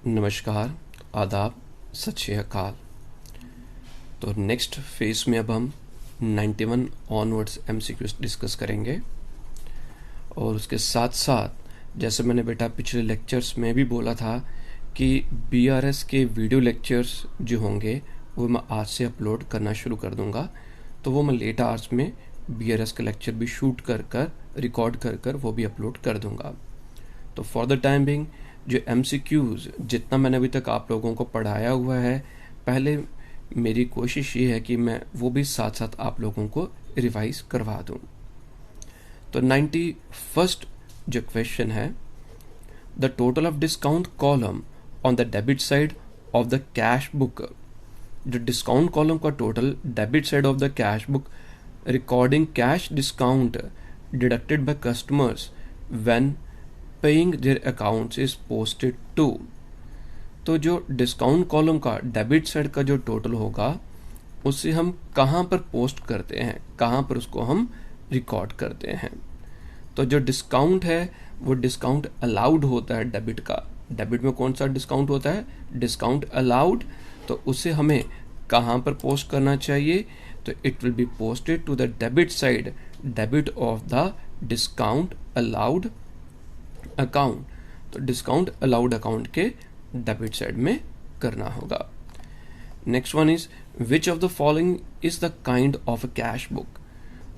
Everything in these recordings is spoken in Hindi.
नमस्कार, आदाब, सत श्री अकाल। तो नेक्स्ट फेज में अब हम 91 ऑनवर्ड्स एमसीक्यूज डिस्कस करेंगे और उसके साथ साथ जैसे मैंने बेटा पिछले लेक्चर्स में भी बोला था कि बीआरएस के वीडियो लेक्चर्स जो होंगे वो मैं आज से अपलोड करना शुरू कर दूंगा। तो वो मैं लेट आवर्स में बीआरएस का लेक्चर भी शूट कर रिकॉर्ड कर वो भी अपलोड कर दूंगा। तो फॉर द टाइम बिंग जो एमसीक्यूज जितना मैंने अभी तक आप लोगों को पढ़ाया हुआ है, पहले मेरी कोशिश ये है कि मैं वो भी साथ साथ आप लोगों को रिवाइज करवा दूं। तो 91st जो क्वेश्चन है, the total of discount column on the debit side of the cash book. जो डिस्काउंट कॉलम का total debit side of the cash book recording cash discount deducted by customers when paying their accounts is posted to. तो जो डिस्काउंट कॉलम का डेबिट साइड का जो टोटल होगा उससे हम कहाँ पर पोस्ट करते हैं, कहाँ पर उसको हम रिकॉर्ड करते हैं। तो जो डिस्काउंट है वो डिस्काउंट अलाउड होता है डेबिट का। डेबिट में कौन सा डिस्काउंट होता है? Discount allowed. तो उसे हमें कहाँ पर पोस्ट करना चाहिए? तो it will be posted to the debit side, debit of the discount allowed account. तो डिस्काउंट अलाउड अकाउंट के डेबिट साइड में करना होगा। Next one is which of the following is the kind of a cash book.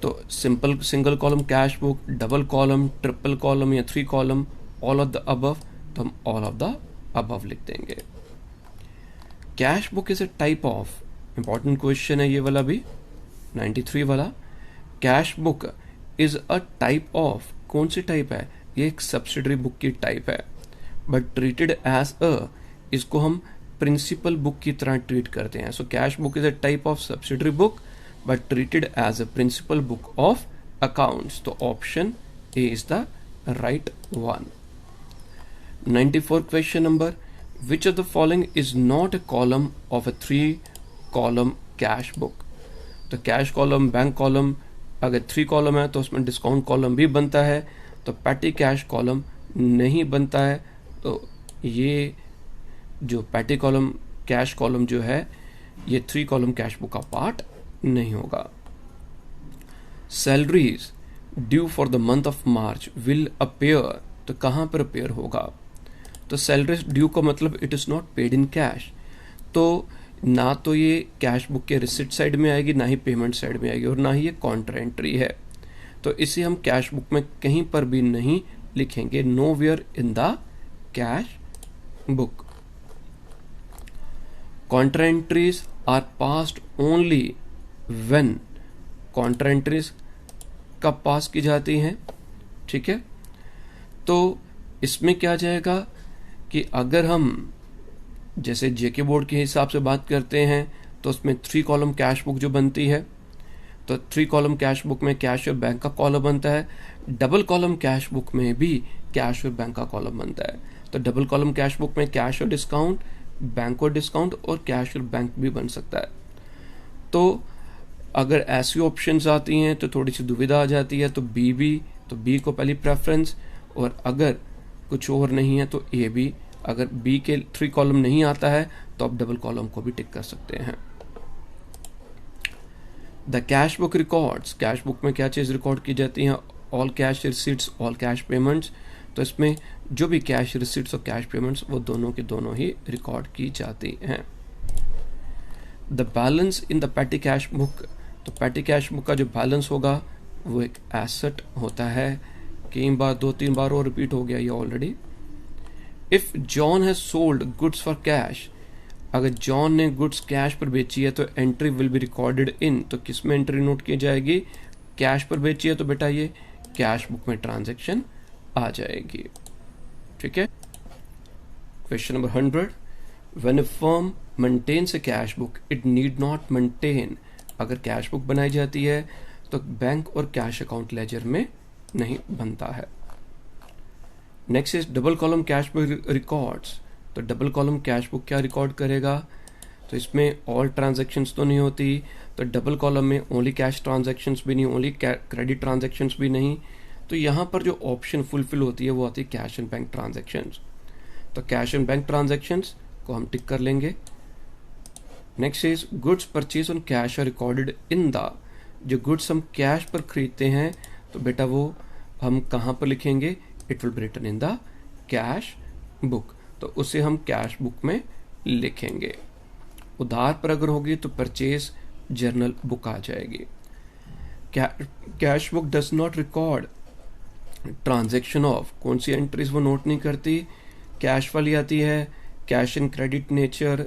तो simple single column cash book, double column, triple column या 3 column, all of the above. तो हम ऑल ऑफ द अबव लिख देंगे। Cash book is a type of, important question है ये वाला भी, 93 वाला। Cash book is a type of, कौन सी टाइप है? ये एक सब्सिडरी बुक की टाइप है, बट ट्रीटेड एज अ, इसको हम प्रिंसिपल बुक की तरह ट्रीट करते हैं। So cash book is a type of subsidiary book but treated as a principal book of accounts. तो option A is the right one. 94 question number, which of the following is not a column of a 3 column cash book. तो कैश कॉलम, बैंक कॉलम, अगर 3 कॉलम है तो उसमें डिस्काउंट कॉलम भी बनता है, तो पैटी कैश कॉलम नहीं बनता है। तो ये जो पैटी कॉलम कैश कॉलम जो है ये 3 कॉलम कैश बुक का पार्ट नहीं होगा। Salaries due for the month of March will appear, तो कहां पर अपेयर होगा? तो सैलरीज ड्यू का मतलब it is not paid in cash. तो ना तो ये कैश बुक के रिसिट साइड में आएगी, ना ही पेमेंट साइड में आएगी, और ना ही ये कॉन्ट्रा एंट्री है। तो इसे हम कैश बुक में कहीं पर भी नहीं लिखेंगे, nowhere in the cash book. Contra entries are passed only when, contra entries कब पास की जाती हैं? ठीक है, तो इसमें क्या जाएगा कि अगर हम जैसे जेके बोर्ड के हिसाब से बात करते हैं तो उसमें 3 कॉलम कैश बुक जो बनती है, तो 3 कॉलम कैश बुक में कैश और बैंक का कॉलम बनता है। डबल कॉलम कैश बुक में भी कैश और बैंक का कॉलम बनता है। तो डबल कॉलम कैश बुक में कैश और डिस्काउंट, बैंक और डिस्काउंट, और कैश और बैंक भी बन सकता है। तो अगर ऐसी ऑप्शंस आती हैं तो थोड़ी सी दुविधा आ जाती है। तो बी को पहली प्रेफरेंस, और अगर कुछ और नहीं है तो ए बी। अगर बी के 3 कॉलम नहीं आता है तो आप डबल कॉलम को भी टिक कर सकते हैं। The cash book records, cash book में क्या चीज रिकॉर्ड की जाती है? All cash receipts, all cash payments. तो इसमें जो भी कैश रिसीट्स और कैश पेमेंट्स वो दोनों के दोनों ही रिकॉर्ड की जाती हैं। The balance in the petty cash book, तो पैटी कैश बुक का जो बैलेंस होगा वो एक एसेट होता है। कई बार 2-3 बार और रिपीट हो गया ये already. If John has sold goods for cash, अगर जॉन ने गुड्स कैश पर बेची है तो entry will be recorded in, तो किस में एंट्री नोट की जाएगी? कैश पर बेची है तो बेटा ये कैश बुक में ट्रांजैक्शन आ जाएगी। ठीक है। Question number 100, when a firm maintains a cash book it need not maintain, अगर कैश बुक बनाई जाती है तो बैंक और कैश अकाउंट लेजर में नहीं बनता है। Next is double column cash book records, तो डबल कॉलम कैश बुक क्या रिकॉर्ड करेगा? तो इसमें ऑल ट्रांजैक्शंस तो नहीं होती, तो डबल कॉलम में ओनली कैश ट्रांजैक्शंस भी नहीं, ओनली क्रेडिट ट्रांजैक्शंस भी नहीं। तो यहाँ पर जो ऑप्शन फुलफिल होती है वो आती है कैश एंड बैंक ट्रांजैक्शंस। तो कैश एंड बैंक ट्रांजैक्शंस को हम टिक कर लेंगे। Next is goods purchase on cash are recorded in the, जो गुड्स हम कैश पर खरीदते हैं तो बेटा वो हम कहाँ पर लिखेंगे, it will be written in the cash book, तो उसे हम कैश बुक में लिखेंगे। उधार पर अगर होगी तो परचेज जर्नल बुक आ जाएगी। Cash book does not record transaction of, कौन सी एंट्रीज वो नोट नहीं करती, कैश वाली आती है, कैश एंड क्रेडिट नेचर,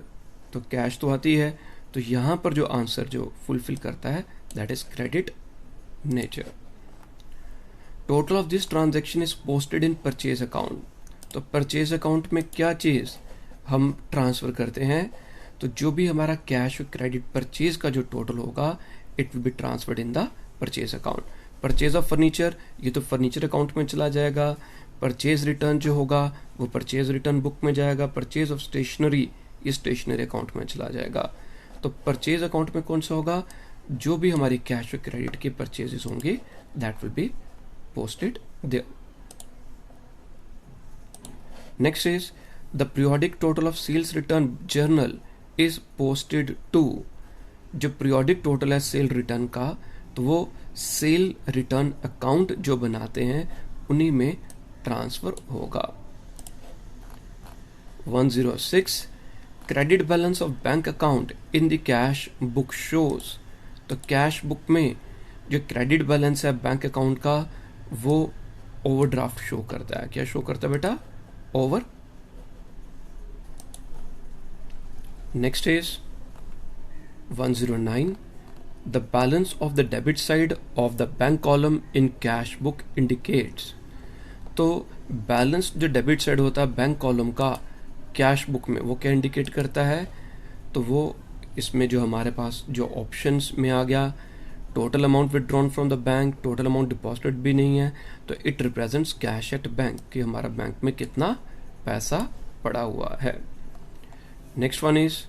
तो कैश तो आती है, तो यहां पर जो आंसर जो फुलफिल करता है that is credit nature. Total of this transaction is posted in purchase account, तो परचेज अकाउंट में क्या चीज हम ट्रांसफर करते हैं, तो जो भी हमारा कैश और क्रेडिट परचेज का जो टोटल होगा it will be transferred in the purchase account. Purchase of furniture, ये तो फर्नीचर अकाउंट में चला जाएगा। परचेज रिटर्न जो होगा वो परचेज रिटर्न बुक में जाएगा। परचेज ऑफ स्टेशनरी, ये स्टेशनरी अकाउंट में चला जाएगा। तो परचेज अकाउंट में कौन सा होगा, जो भी हमारी कैश और क्रेडिट के परचेजेस होंगे that will be posted there. Next is the periodic total of sales return journal is posted to, जो पीरियोडिक टोटल है सेल रिटर्न का तो वो सेल रिटर्न अकाउंट जो बनाते हैं उन्हीं में ट्रांसफर होगा। 106 credit balance of bank account in the cash book shows, तो कैश बुक में जो क्रेडिट बैलेंस है बैंक अकाउंट का वो ओवरड्राफ्ट शो करता है। क्या शो करता है बेटा, over. Next is 109 the balance of the debit side of the bank column in cash book indicates, तो बैलेंस जो डेबिट साइड होता है बैंक कॉलम का कैश बुक में वो क्या इंडिकेट करता है, तो वो इसमें जो हमारे पास जो ऑप्शंस में आ गया, total amount withdrawn from the bank, total amount deposited भी नहीं है, तो it represents cash at bank, कि हमारा बैंक में कितना पैसा पड़ा हुआ है। Next one is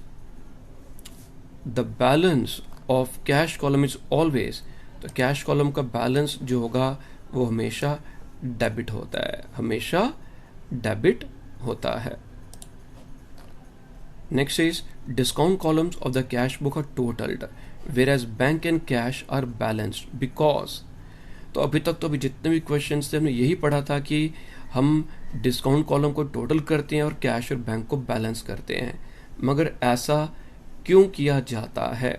the balance of cash column is always, तो कैश कॉलम का बैलेंस जो होगा वो हमेशा डेबिट होता है, हमेशा डेबिट होता है। Next is discount columns of the cash book are totalled whereas bank and cash are balanced because, तो अभी तक तो अभी जितने भी क्वेश्चन थे हमने यही पढ़ा था कि हम डिस्काउंट कॉलम को टोटल करते हैं और कैश और बैंक को बैलेंस करते हैं, मगर ऐसा क्यों किया जाता है,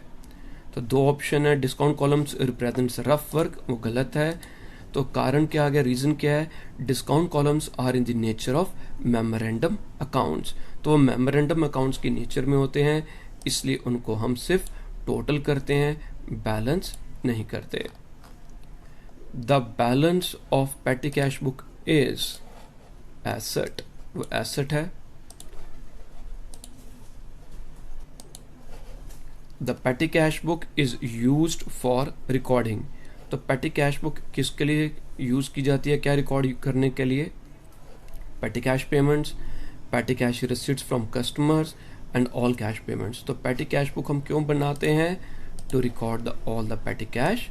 तो दो ऑप्शन है, discount columns represents rough work, वो गलत है, तो कारण क्या आ गया, रीजन क्या है, discount columns are in the nature of memorandum accounts, तो वो मेमोरेंडम अकाउंट्स की नेचर में होते हैं, इसलिए उनको हम सिर्फ टोटल करते हैं, बैलेंस नहीं करते। द बैलेंस ऑफ पेटी कैश बुक इज एसेट, वो एसेट है। The petty cash book is used for recording, तो पेटी कैश बुक किसके लिए यूज की जाती है, क्या रिकॉर्ड करने के लिए, petty cash payments, petty cash receipts from customers and all cash payments, तो पेटी कैश बुक हम क्यों बनाते हैं, to record the all the petty cash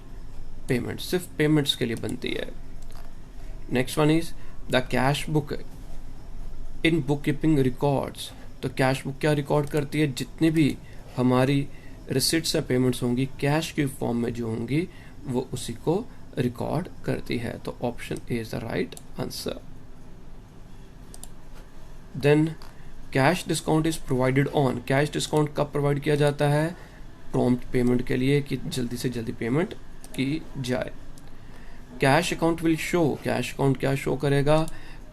payments, सिर्फ पेमेंट्स के लिए बनती है। Next one is the cash book in book keeping records, तो कैश बुक क्या रिकॉर्ड करती है, जितनी भी हमारी रिसिट्स या पेमेंट्स होंगी कैश की फॉर्म में जो होंगी वो उसी को रिकॉर्ड करती है, तो option A is the right answer. Then cash discount is provided on, cash discount कब प्रोवाइड किया जाता है, प्रॉम्प्ट पेमेंट के लिए, कि जल्दी से जल्दी पेमेंट की जाए। Cash account will show, cash account क्या शो करेगा,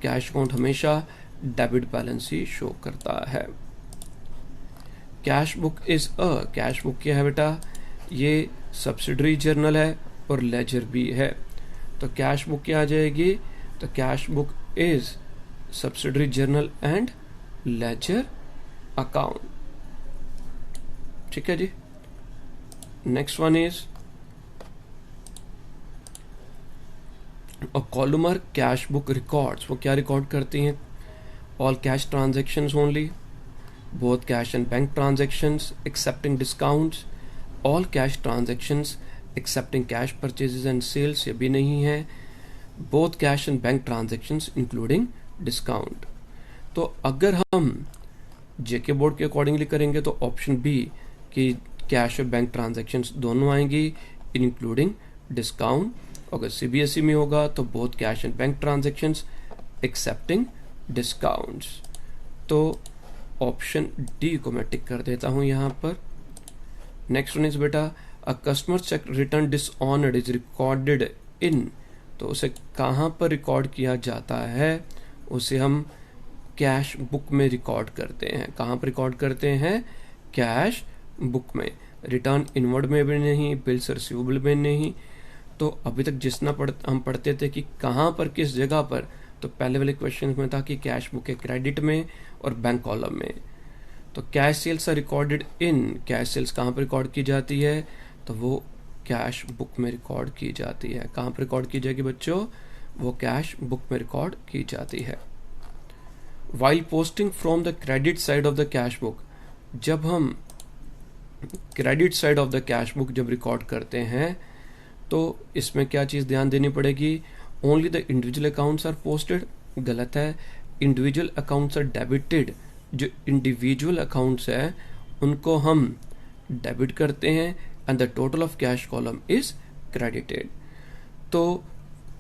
कैश अकाउंट हमेशा डेबिट बैलेंस ही शो करता है। Cash book is a, cash book क्या है बेटा, ये सब्सिडरी जर्नल है और लेजर भी है, तो कैश बुक क्या आ जाएगी, तो cash book is subsidiary journal and ledger account, ठीक है जी। Next one is a columnar cash book records, वो क्या रिकॉर्ड करती हैं, all cash transactions only, both cash and bank transactions excepting discounts, all cash transactions excepting cash purchases and sales, ये भी नहीं है, both cash and bank transactions including discount। तो अगर हम जेके बोर्ड के अकॉर्डिंगली करेंगे तो ऑप्शन बी कि कैश और बैंक ट्रांजैक्शंस दोनों आएंगी इंक्लूडिंग डिस्काउंट। अगर सीबीएसई में होगा तो both cash and bank transactions accepting discounts. तो ऑप्शन डी को मैं टिक कर देता हूं यहां पर। नेक्स्ट वन इज बेटा a customer check return dishonoured is recorded in, तो उसे कहां पर रिकॉर्ड किया जाता है? उसे हम कैश बुक में रिकॉर्ड करते हैं। कहां पर रिकॉर्ड करते हैं? कैश बुक में। रिटर्न इनवर्ड में भी नहीं, बिल्स रिसीवेबल में नहीं। तो अभी तक जितना हम पढ़ते थे कि कहां पर किस जगह पर, तो पहले वाले क्वेश्चन में था कि कैश बुक के क्रेडिट में और बैंक कॉलम में। तो cash sales are recorded in, cash sales कहां पर रिकॉर्ड की जाती है? तो वो कैश बुक में रिकॉर्ड की जाती है। कहां पर रिकॉर्ड की जाएगी बच्चों? वो कैश बुक में रिकॉर्ड की जाती है। While posting from the credit side of the cash book, जब हम credit side of the cash book जब रिकॉर्ड करते हैं तो इसमें क्या चीज ध्यान देनी पड़ेगी? Only the individual accounts are posted, गलत है। इंडिविजुअल अकाउंट्स आर डेबिटेड, जो इंडिविजुअल अकाउंट्स है उनको हम डेबिट करते हैं and the total of cash column is credited. तो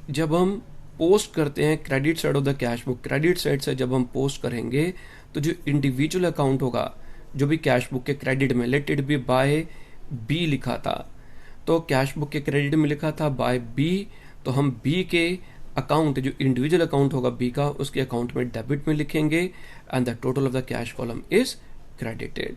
जब हम पोस्ट करते हैं credit side of the cash book, credit side से जब हम पोस्ट करेंगे तो जो इंडिविजुअल अकाउंट होगा जो भी कैश बुक के क्रेडिट में, let it be by B लिखा था, तो कैश बुक के क्रेडिट में लिखा था बाय बी, तो हम बी के अकाउंट जो इंडिविजुअल अकाउंट होगा बी का, उसके अकाउंट में डेबिट में लिखेंगे and the total of the cash column is credited.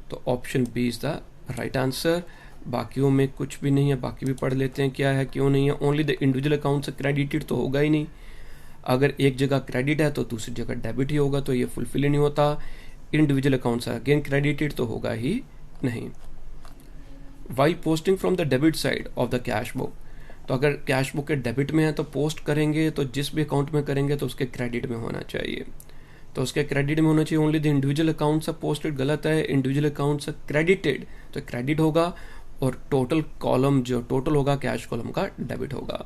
तो option B is the right answer. बाकियों में कुछ भी नहीं है, बाकी भी पढ़ लेते हैं क्या है क्यों नहीं है। ओनली द इंडिविजुअल अकाउंट से क्रेडिटेड तो होगा ही नहीं। अगर एक जगह क्रेडिट है तो दूसरी जगह डेबिट ही होगा, तो ये फुलफिल ही नहीं होता। इंडिविजुअल अकाउंट से अगेन क्रेडिटेड तो होगा ही नहीं। While posting from the debit side of the cash book, तो अगर कैश बुक के डेबिट में है तो पोस्ट करेंगे तो जिस भी अकाउंट में करेंगे तो उसके क्रेडिट में होना चाहिए। तो उसके क्रेडिट में होना चाहिए। Only the individual accounts are posted, गलत है। इंडिविजुअल अकाउंट्स आर क्रेडिटेड, तो क्रेडिट होगा और टोटल कॉलम जो टोटल होगा कैश कॉलम का डेबिट होगा।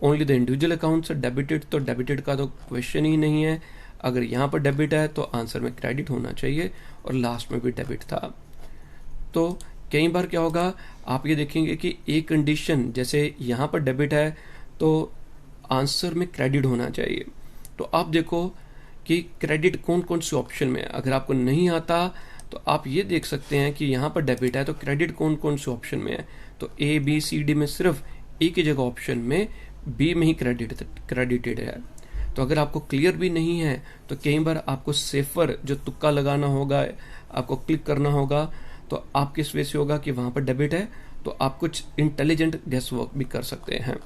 Only the individual accounts are debited, तो डेबिटेड का तो क्वेश्चन ही नहीं है। अगर यहाँ पर डेबिट है तो आंसर में क्रेडिट होना चाहिए और लास्ट में भी डेबिट था। तो कई बार क्या होगा, आप ये देखेंगे कि एक कंडीशन जैसे यहाँ पर डेबिट है तो आंसर में क्रेडिट होना चाहिए। तो आप देखो कि क्रेडिट कौन कौन से ऑप्शन में है। अगर आपको नहीं आता तो आप ये देख सकते हैं कि यहाँ पर डेबिट है तो क्रेडिट कौन कौन से ऑप्शन में है। तो ए बी सी डी में सिर्फ एक ही जगह ऑप्शन में बी में ही क्रेडिटेड है। तो अगर आपको क्लियर भी नहीं है तो कई बार आपको सेफर जो तुक्का लगाना होगा, आपको क्लिक करना होगा, तो आप किस वे से होगा कि वहां पर डेबिट है, तो आप कुछ इंटेलिजेंट गेस वर्क भी कर सकते हैं।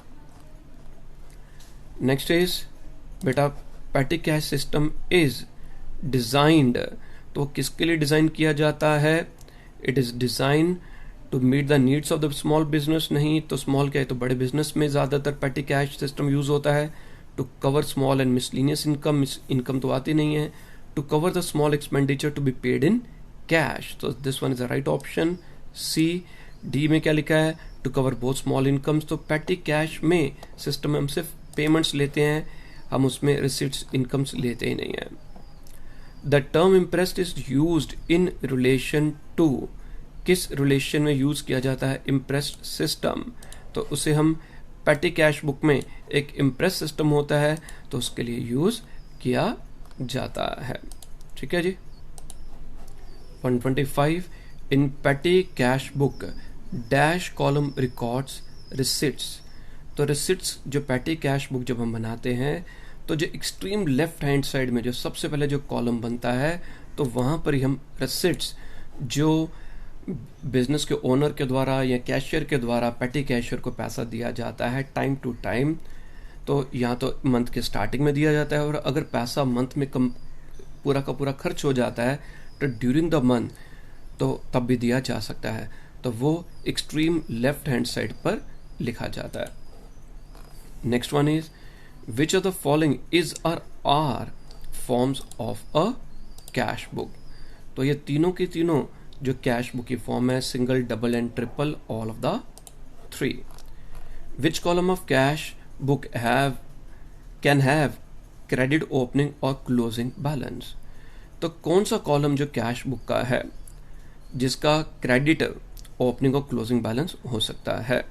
नेक्स्ट इज बेटा पेटी कैश सिस्टम इज डिजाइंड, तो किसके लिए डिजाइन किया जाता है? It is design to meet the needs of the small business, नहीं तो स्मॉल क्या है तो बड़े बिजनेस में ज्यादातर पेटी कैश सिस्टम यूज होता है। To cover small and miscellaneous income तो आती नहीं है। To cover the small expenditure to be paid in cash, तो this one is the right option C. D में क्या लिखा है? To cover both small incomes, तो पेटी कैश में सिस्टम में हम सिर्फ पेमेंट्स लेते हैं, हम उसमें रिसिट्स इनकम्स लेते ही नहीं है। The term imprest is used in relation to, किस रिलेशन में यूज किया जाता है इम्प्रेस्ड सिस्टम? तो उसे हम पेटी कैश बुक में एक इम्प्रेस सिस्टम होता है तो उसके लिए यूज किया जाता है। ठीक है जी। 125 in petty cash book dash column records receipts, तो रिसिट्स जो पेटी कैश बुक जब हम बनाते हैं तो जो एक्सट्रीम लेफ्ट हैंड साइड में जो सबसे पहले जो कॉलम बनता है तो वहां पर ही हम रिसिट्स जो बिजनेस के ओनर के द्वारा या कैशियर के द्वारा पेटी कैशियर को पैसा दिया जाता है टाइम टू टाइम, तो या तो मंथ के स्टार्टिंग में दिया जाता है और अगर पैसा मंथ में कम पूरा का पूरा खर्च हो जाता है तो ड्यूरिंग द मंथ तो तब भी दिया जा सकता है, तो वो एक्सट्रीम लेफ्ट हैंड साइड पर लिखा जाता है। Next one is which of the following is or are forms of a cash book, तो ये तीनों की तीनों जो कैश बुक की फॉर्म है, single double and triple, all of the three. Which column of cash book can have credit opening or closing balance. तो कौन सा कॉलम जो कैश बुक का है जिसका credit opening or closing balance हो सकता है?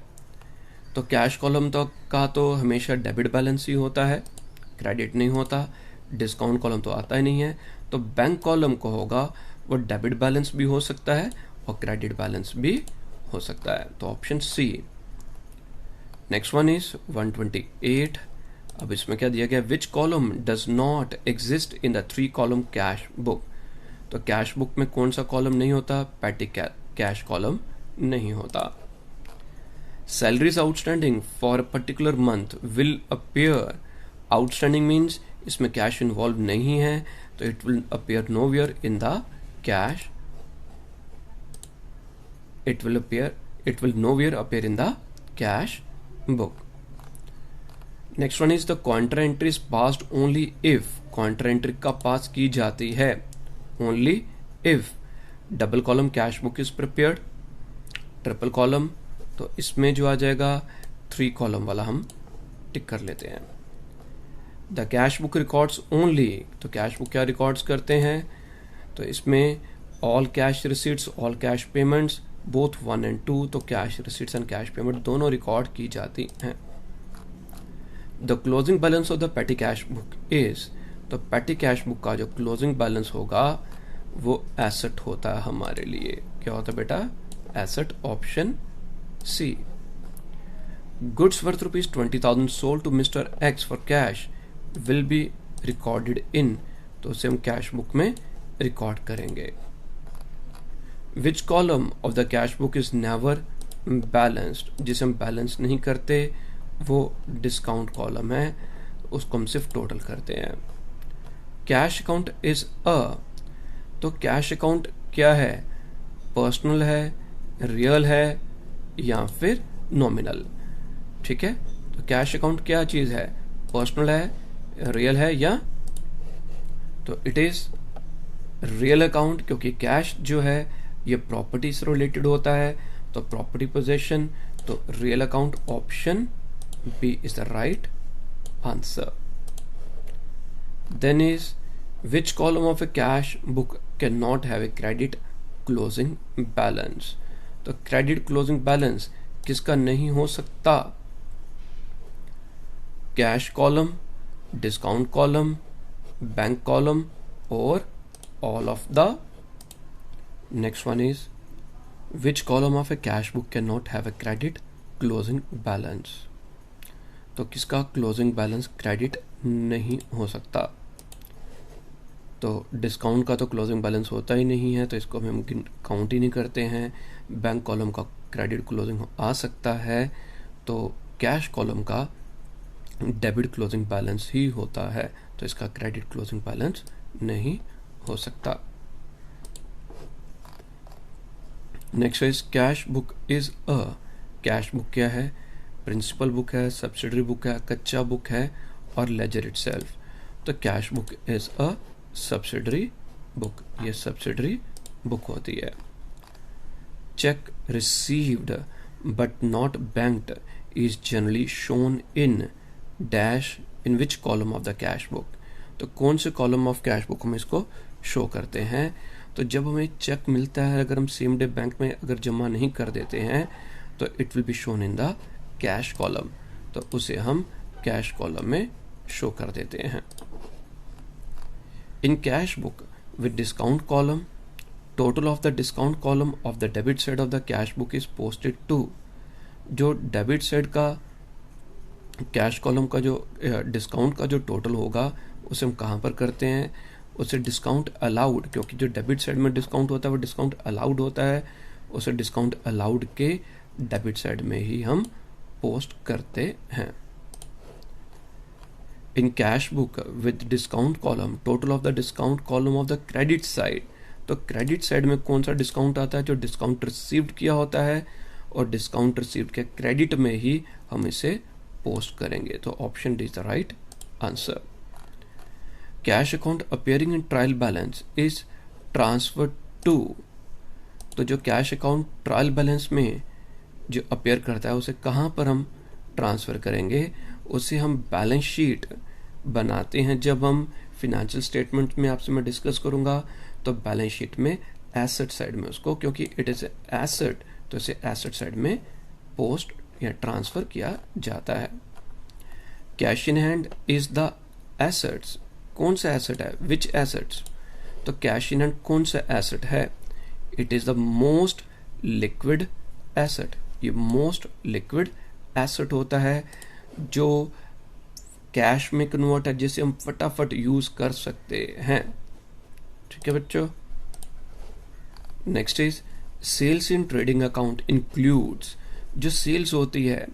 तो कैश कॉलम का तो हमेशा डेबिट बैलेंस ही होता है, क्रेडिट नहीं होता। डिस्काउंट कॉलम तो आता ही नहीं है। तो बैंक कॉलम को होगा वो डेबिट बैलेंस भी हो सकता है और क्रेडिट बैलेंस भी हो सकता है। तो option C. Next one is 128। अब इसमें क्या दिया गया, which column does not exist in the 3 column cash book. तो कैश बुक में कौन सा कॉलम नहीं होता? पैटी कैश कॉलम नहीं होता। Salaries outstanding for a particular month will appear. Outstanding means इसमें कैश इन्वॉल्व नहीं है, तो it will appear nowhere in the cash, it will nowhere appear in the cash book. Next one is the contra entry is passed only if contra entry का पास की जाती है only if double column cash book is prepared, triple column तो इसमें जो आ जाएगा 3 कॉलम वाला हम टिक कर लेते हैं। The cash book records only, तो कैश बुक क्या रिकॉर्ड्स करते हैं? तो इसमें all cash receipts, all cash payments both 1 and 2, तो cash receipts and cash payment दोनों रिकॉर्ड की जाती हैं। The closing balance of the petty cash book is, तो पेटी कैश बुक का जो क्लोजिंग बैलेंस होगा वो एसेट होता है हमारे लिए। क्या होता है बेटा? Asset, option C. Goods worth ₹20,000 sold to mister X for cash will be recorded in, तो उसे हम कैश बुक में रिकॉर्ड करेंगे। Which column of the cash book is never balanced, जिसे हम बैलेंस नहीं करते वो डिस्काउंट कॉलम है, उसको हम सिर्फ टोटल करते हैं। कैश अकाउंट इज अ, तो कैश अकाउंट क्या है? पर्सनल है, रियल है या फिर नॉमिनल? ठीक है, तो कैश अकाउंट क्या चीज है? पर्सनल है, रियल है या, तो इट इज रियल अकाउंट, क्योंकि कैश जो है ये प्रॉपर्टी से रिलेटेड होता है, तो प्रॉपर्टी पोजेशन, तो real account, option B is the right answer. Then is which column of a cash book cannot have a credit closing balance, तो क्रेडिट क्लोजिंग बैलेंस किसका नहीं हो सकता? Cash column, discount column, bank column और all of the. Next one is which column of a cash book cannot have a credit closing balance, तो किसका क्लोजिंग बैलेंस क्रेडिट नहीं हो सकता? तो डिस्काउंट का तो क्लोजिंग बैलेंस होता ही नहीं है, तो इसको हम काउंट ही नहीं करते हैं। बैंक कॉलम का क्रेडिट क्लोजिंग आ सकता है, तो कैश कॉलम का डेबिट क्लोजिंग बैलेंस ही होता है, तो इसका क्रेडिट क्लोजिंग बैलेंस नहीं हो सकता। Next is cash book is a, cash book क्या है? प्रिंसिपल बुक है, सब्सिडरी बुक है, कच्चा बुक है और लेजर इटसेल्फ, तो cash book is a subsidiary book, ये सब्सिडरी बुक होती है। Check received but not banked is generally shown in dash in which column of the cash book, तो कौन से कॉलम ऑफ कैश बुक हम इसको शो करते हैं? तो जब हमें चेक मिलता है, अगर हम सेम डे बैंक में अगर जमा नहीं कर देते हैं तो it will be shown in the cash column, तो उसे हम कैश कॉलम में शो कर देते हैं। In cash book with discount column, total of the discount column of the debit side of the cash book is posted to, जो डेबिट साइड का कैश कॉलम का जो डिस्काउंट का जो टोटल होगा उसे हम कहाँ पर करते हैं? उसे डिस्काउंट अलाउड, क्योंकि जो डेबिट साइड में डिस्काउंट होता है वो डिस्काउंट अलाउड होता है, उसे डिस्काउंट अलाउड के डेबिट साइड में ही हम पोस्ट करते हैं। In cash book with discount column, total of the discount column of the credit side, तो क्रेडिट साइड में कौन सा डिस्काउंट आता है? जो डिस्काउंट रिसीव्ड किया होता है, और डिस्काउंट रिसीव्ड के क्रेडिट में ही हम इसे पोस्ट करेंगे, तो option D is the right answer. Cash account appearing in trial balance is transfer to, तो जो कैश अकाउंट ट्रायल बैलेंस में जो अपियर करता है उसे कहाँ पर हम ट्रांसफर करेंगे? उसे हम बैलेंस शीट बनाते हैं जब हम फिनेंशियल स्टेटमेंट में आपसे मैं डिस्कस करूंगा, तो बैलेंस शीट में एसेट साइड में उसको, क्योंकि इट इज एसेट, तो इसे एसेट साइड में पोस्ट या ट्रांसफर किया जाता है। Cash in hand is the assets, कौन सा एसेट है, विच एसेट्स, तो कैश इन हैंड कौन सा एसेट है, it is the most liquid asset, ये मोस्ट लिक्विड एसेट होता है जो कैश में कन्वर्ट है, जिसे हम फटाफट यूज कर सकते हैं। ठीक है बच्चों। Next is sales in trading account includes, जो सेल्स होती है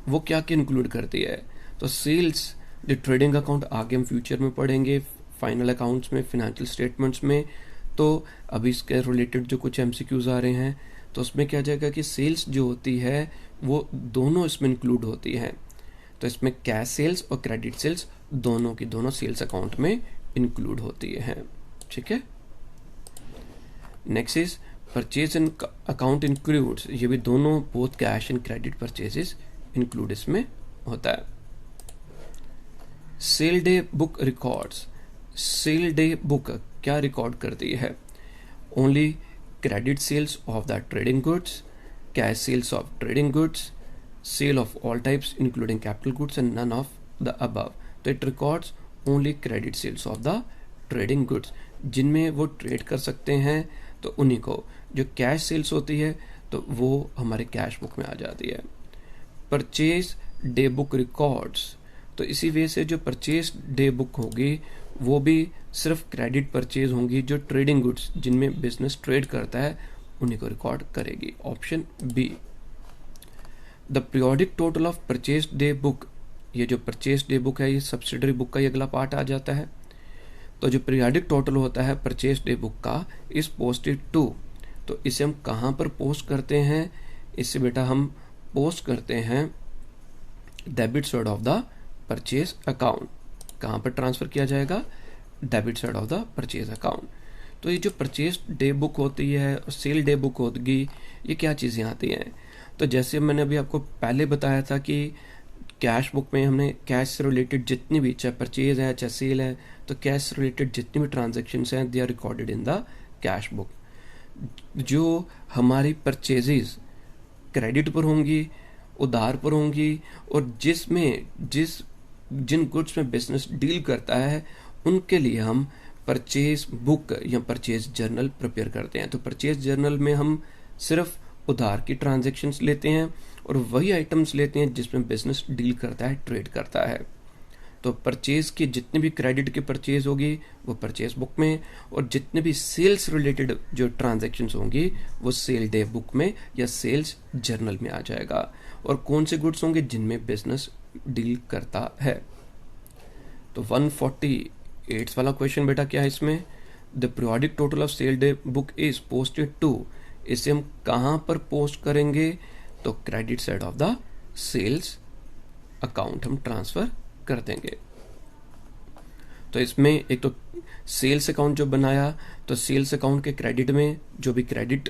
वो क्या क्या इंक्लूड करती है, तो सेल्स जो ट्रेडिंग अकाउंट आगे हम फ्यूचर में पढ़ेंगे फाइनल अकाउंट्स में, फाइनेंशियल स्टेटमेंट्स में, तो अभी इसके रिलेटेड जो कुछ एमसीक्यूज आ रहे हैं तो उसमें क्या जाएगा कि सेल्स जो होती है वो दोनों इसमें इंक्लूड होती है, तो इसमें कैश सेल्स और क्रेडिट सेल्स दोनों की दोनों सेल्स अकाउंट में इंक्लूड होती है। ठीक है। Next is purchase and account includes, ये भी दोनों both cash and credit purchases include इसमें होता है। Sale day book records, sale day book क्या रिकॉर्ड करती है, only credit sales of the trading goods, cash sales of trading goods, sale of all types including capital goods and none of the above, तो it records only credit sales of the trading goods, जिनमें वो ट्रेड कर सकते हैं तो उन्हीं को, जो कैश सेल्स होती है तो वो हमारे कैश बुक में आ जाती है। परचेज डे बुक रिकॉर्ड्स, तो इसी वजह से जो परचेज डे बुक होगी वो भी सिर्फ क्रेडिट परचेज होंगी, जो ट्रेडिंग गुड्स जिनमें बिजनेस ट्रेड करता है उन्हीं को रिकॉर्ड करेगी, option B. The periodic total of purchase day book, ये जो परचेज डे बुक है ये सब्सिडरी बुक का ही अगला पार्ट आ जाता है, तो जो पीरियोडिक टोटल होता है परचेज डे बुक का इज पोस्टेड टू, तो इसे हम कहाँ पर पोस्ट करते हैं, इससे बेटा हम पोस्ट करते हैं debit side of the purchase account, कहाँ पर ट्रांसफर किया जाएगा, debit side of the purchase account. तो ये जो परचेज डे बुक होती है और सेल डे बुक होगी, ये क्या चीज़ें आती हैं, तो जैसे मैंने अभी आपको पहले बताया था कि कैश बुक में हमने कैश से रिलेटेड जितनी भी, चाहे परचेज है चाहे सेल है, तो कैश से रिलेटेड जितनी भी ट्रांजैक्शंस हैं they are recorded in the cash book. जो हमारी परचेजेस क्रेडिट पर होंगी, उधार पर होंगी, और जिन गुड्स में बिजनेस डील करता है उनके लिए हम परचेज बुक या परचेज जर्नल प्रिपेयर करते हैं। तो परचेज जर्नल में हम सिर्फ उधार की ट्रांजैक्शंस लेते हैं और वही आइटम्स लेते हैं जिसमें बिजनेस डील करता है, ट्रेड करता है। तो परचेज की जितनी भी क्रेडिट की परचेज होगी वो परचेज बुक में, और जितने भी सेल्स रिलेटेड जो ट्रांजैक्शंस होंगी वो सेल डे बुक में या सेल्स जर्नल में आ जाएगा। और कौन से गुड्स होंगे, जिनमें बिजनेस डील करता है। तो 148 वाला क्वेश्चन बेटा क्या है इसमें, the periodic total of sale day book is posted to, इसे हम कहां पर पोस्ट करेंगे, तो credit side of the sales account हम ट्रांसफर कर देंगे। तो इसमें एक तो सेल्स अकाउंट जो बनाया, तो सेल्स अकाउंट के क्रेडिट में जो भी क्रेडिट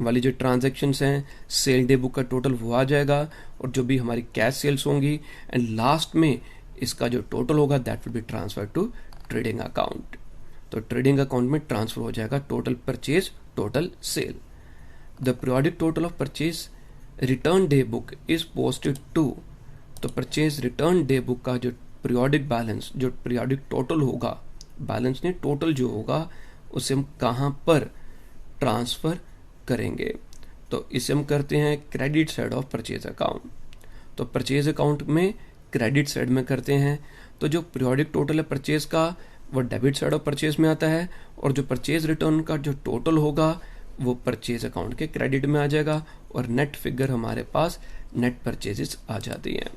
वाली जो ट्रांजैक्शंस हैं सेल डे बुक का टोटल वो आ जाएगा, और जो भी हमारी कैश सेल्स होंगी, एंड लास्ट में इसका जो टोटल होगा that will be transfer to trading account. तो ट्रेडिंग अकाउंट में ट्रांसफर हो जाएगा total purchase, total sale. The periodic total of purchase return day book is posted to, तो परचेज रिटर्न डे बुक का जो पीरियोडिक बैलेंस, जो पीरियोडिक टोटल होगा, बैलेंस नहीं टोटल जो होगा, उसे हम कहां पर ट्रांसफर करेंगे, तो इसे हम करते हैं credit side of purchase account. तो परचेज अकाउंट में क्रेडिट साइड में करते हैं, तो जो पीरियोडिक टोटल है परचेज का वो डेबिट साइड ऑफ परचेज में आता है, और जो परचेज रिटर्न का जो टोटल होगा वो परचेज अकाउंट के क्रेडिट में आ जाएगा, और नेट फिगर हमारे पास नेट परचेजेस आ जाती हैं।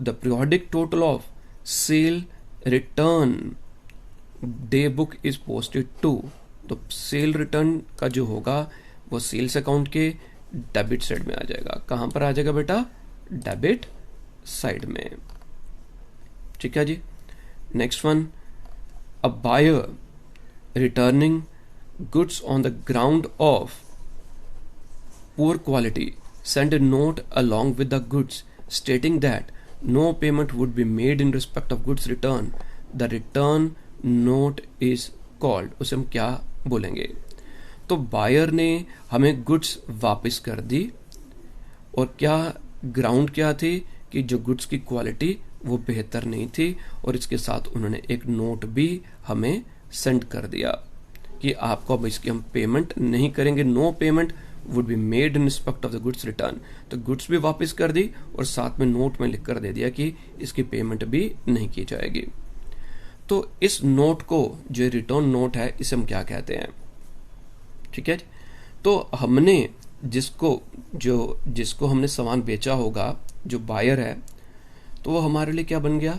The periodic total of sale return day book is posted to, तो सेल रिटर्न का जो होगा वो सेल्स अकाउंट के डेबिट साइड में आ जाएगा। कहां पर आ जाएगा बेटा, डेबिट साइड में। ठीक है जी। Next one, a buyer returning goods on the ground of poor quality send a note along with the goods stating that no payment would be made in respect of goods return, the return note is called, उसे हम क्या बोलेंगे? तो बायर ने हमें गुड्स वापस कर दी और क्या ग्राउंड क्या थी कि जो गुड्स की क्वालिटी वो बेहतर नहीं थी, और इसके साथ उन्होंने एक नोट भी हमें सेंड कर दिया कि आपको अब इसकी हम पेमेंट नहीं करेंगे, no payment would be made in respect of the goods return. तो गुड्स भी वापस कर दी और साथ में नोट में लिख कर दे दिया कि इसकी पेमेंट भी नहीं की जाएगी। तो इस नोट को, जो रिटर्न नोट है, इसे हम क्या कहते हैं? ठीक है, तो हमने जिसको हमने सामान बेचा होगा, जो बायर है, तो वो हमारे लिए क्या बन गया?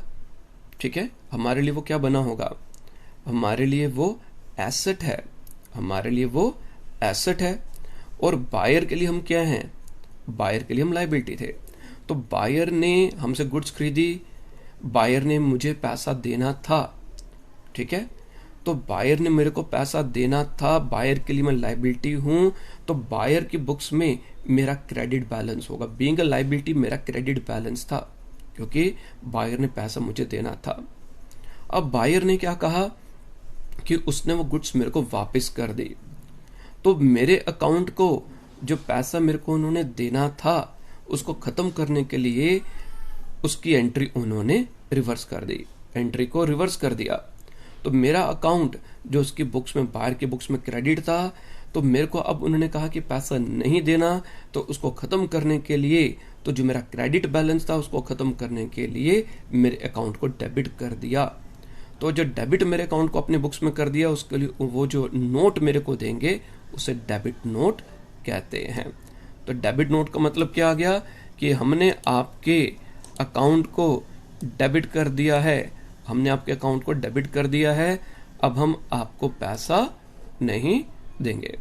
ठीक है, हमारे लिए वो क्या बना होगा? हमारे लिए वो एसेट है, हमारे लिए वो एसेट है। और बायर के लिए हम क्या हैं? बायर के लिए हम लायबिलिटी थे। तो बायर ने हमसे गुड्स खरीदी, बायर ने मुझे पैसा देना था, ठीक है, तो बायर ने मेरे को पैसा देना था, बायर के लिए मैं लायबिलिटी हूं, तो बायर की बुक्स में मेरा क्रेडिट बैलेंस होगा। बीइंग अ लायबिलिटी मेरा क्रेडिट बैलेंस था, क्योंकि बायर ने पैसा मुझे देना था। अब बायर ने क्या कहा कि उसने वो गुड्स मेरे को वापस कर दी, तो मेरे अकाउंट को जो पैसा मेरे को उन्होंने देना था उसको खत्म करने के लिए उसकी एंट्री उन्होंने रिवर्स कर दी, एंट्री को रिवर्स कर दिया। तो मेरा अकाउंट जो उसकी बुक्स में, बाहर की बुक्स में क्रेडिट था, तो मेरे को अब उन्होंने कहा कि पैसा नहीं देना, तो उसको खत्म करने के लिए, तो जो मेरा क्रेडिट बैलेंस था उसको खत्म करने के लिए मेरे अकाउंट को डेबिट कर दिया। तो जो डेबिट मेरे अकाउंट को अपने बुक्स में कर दिया, उसके लिए वो जो नोट मेरे को देंगे उसे डेबिट नोट कहते हैं। तो डेबिट नोट का मतलब क्या आ गया कि हमने आपके अकाउंट को डेबिट कर दिया है, हमने आपके अकाउंट को डेबिट कर दिया है, अब हम आपको पैसा नहीं देंगे।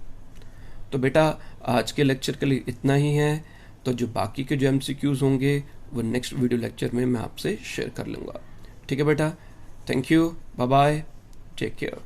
तो बेटा आज के लेक्चर के लिए इतना ही है। तो जो बाकी के जो MCQs होंगे वो नेक्स्ट वीडियो लेक्चर में मैं आपसे शेयर कर लूँगा। ठीक है बेटा, thank you, bye bye, take care.